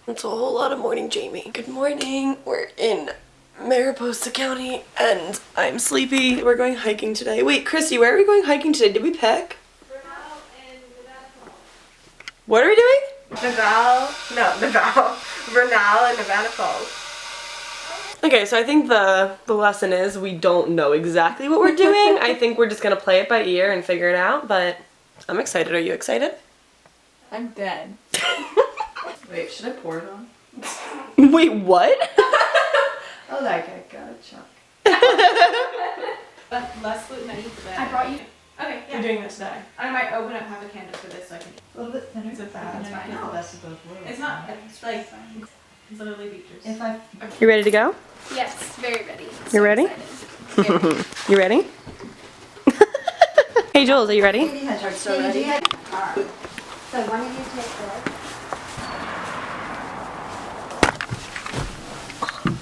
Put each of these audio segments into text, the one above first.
It's a whole lot of morning, Jamie. Good morning. We're in Mariposa County and I'm sleepy. We're going hiking today. Wait, Christy, where are we going hiking today? Did we pick? Vernal and Nevada Falls. What are we doing? Vernal and Nevada Falls. Okay, so I think the lesson is we don't know exactly what we're doing. I think we're just gonna play it by ear and figure it out, but I'm excited. Are you excited? I'm dead. Wait, should I pour it on? Wait, what? Oh, that guy got a chunk. Less gluten I eat the better. I brought you. Okay, yeah. We're doing this today. I might open up half a candle for this so I can. A little bit thinner. It's fine. The best of both worlds. It's not. It's like. It's literally beaters. If I. You ready to go? Yes, very ready. You ready? You ready? Hey Jules, are you ready? Katie has so ready. So one of you take this.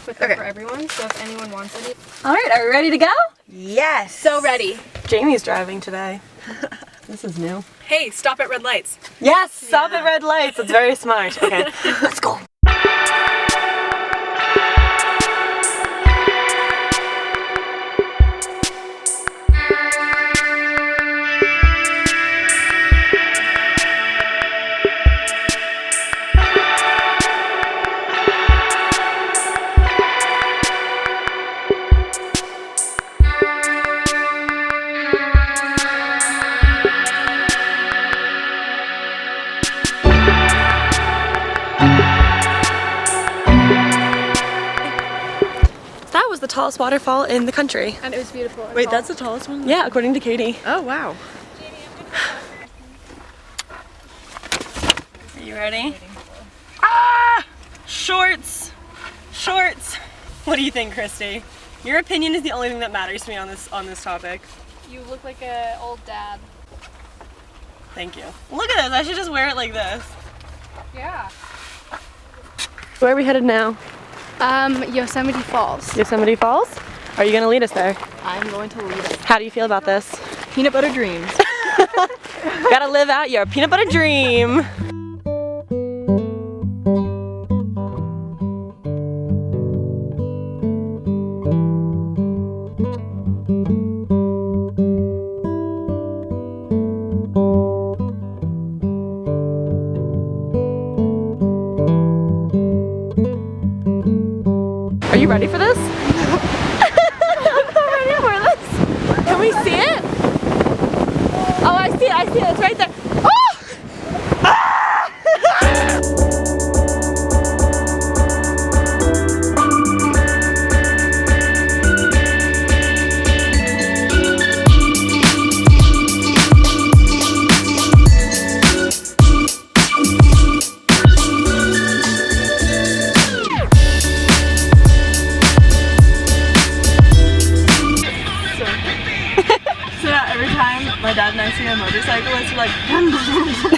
With okay. For everyone, so if anyone wants any. Alright, are we ready to go? Yes. So ready. Jamie's driving today. This is new. Hey, stop at red lights. Yes, stop at red lights. It's very smart. Okay, let's go. The tallest waterfall in the country. And it was beautiful. Wait, that's the tallest one? Yeah, according to Katie. Oh, wow. Are you ready? Ah! Shorts! Shorts! What do you think, Christy? Your opinion is the only thing that matters to me on this topic. You look like an old dad. Thank you. Look at this, I should just wear it like this. Yeah. Where are we headed now? Yosemite Falls. Yosemite Falls? Are you gonna lead us there? I'm going to lead us. How do you feel about this? Peanut butter dreams. Gotta live out your peanut butter dream. Are you ready for this? I'm not ready for this. Can we see it? Oh, I see it, it's right there. Oh! Ah! My dad and I see a motorcyclist, we're like, I know you can.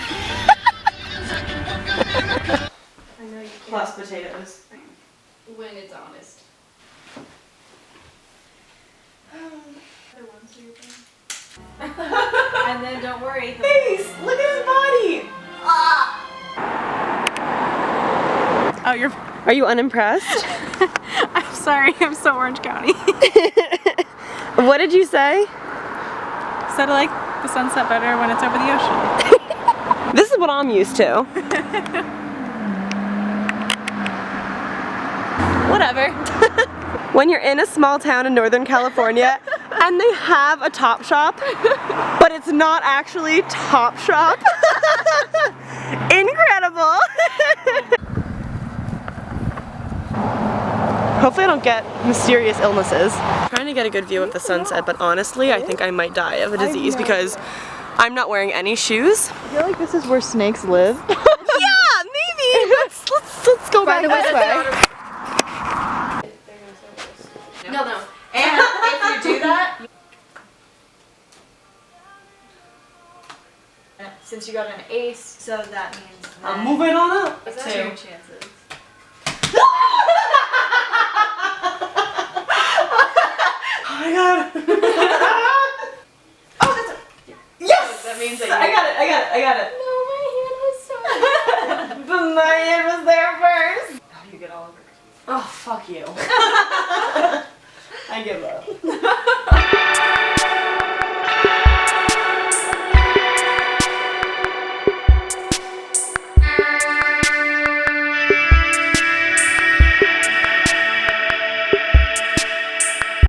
plus potatoes. When it's honest. And then don't worry. Face! Look at his body! Ah! Oh, you're. Are you unimpressed? I'm sorry, I'm so Orange County. What did you say? Said I like the sunset better when it's over the ocean. This is what I'm used to. Whatever. When you're in a small town in Northern California and they have a top shop, but it's not actually top shop. Incredible. Hopefully I don't get mysterious illnesses. I'm trying to get a good view of the sunset, but honestly, I think I might die of a disease because I'm not wearing any shoes. I feel like this is where snakes live. Yeah, maybe. Let's go back this way. No. And if you do that, since you got an ace, so that means that I'm moving on up. What's that? 2 chances. Oh my god. Oh, that's a... Yes! That means that I got it. No, my hand was so But my hand was there first. Oh, fuck you. I give up.